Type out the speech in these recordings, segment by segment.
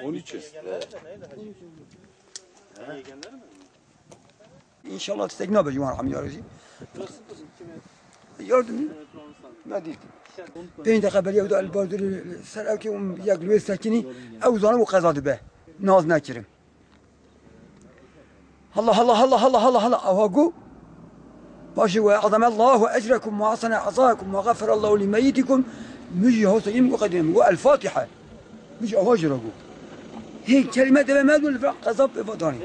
13. İnşallah istekna be Yuvan Hamdi Arıcı. Yardım ne değil. Beyin tekabül yavdu el-Badir serevki yakluye sakini evzanı bu kazadı be. Naz nekirim. Allah Allah Allah Allah Allah Allah avagu. Başı ve azamallahu ecrekum ve asana azakum ve gafarallahu li meyyitikum müjde hosayim ve kadim ve el-Fatiha. müjde avajragu. Hiç kelime dememez mi? Kazap ve vatani.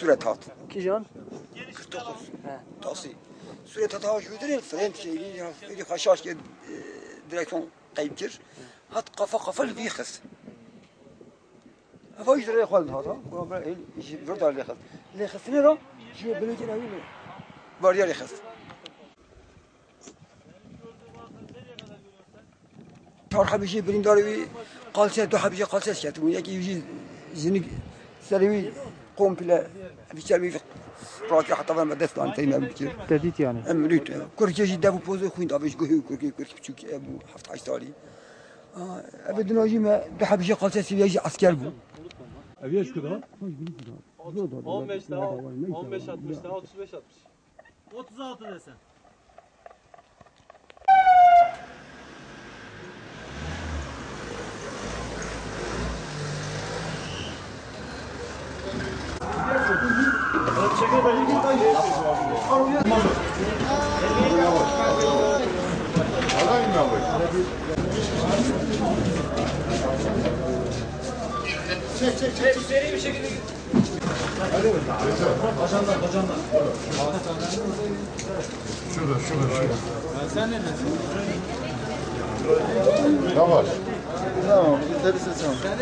Suret hat. Kijan? 49. Tasi. Suret hat haş ödürün. Frem şeyi bir haşhaş ki direksiyon kaybkir. Hat kafa li khas. Hava yürüye kaldı hata. Ona böyle işi zor da li khas. Li khas ne ra? Şu belki ne öyle. Var ya li khas. Tarha bir şey bilim darı qalsa da bir qalsa şat. Bu yaki yüzü zini سلوي قوم بلا بيسوي راكي حتى ما دست عن تيمم بكير Tedit yani. امريت كركي جي دابو بوزو خوين دابش كوهي كركي بتشوكي ابو حفت عيسالي ابدا ناجي ما بحب شي قالت سي يجي عسكر بو Eviye kadar? 15 daha 15 60 daha 35 60. 36 desen. Çek seri bir şekilde git. Hadi bacandan. Şurada. Sen ne diyorsun? Ne var? Tamam, deriz sen.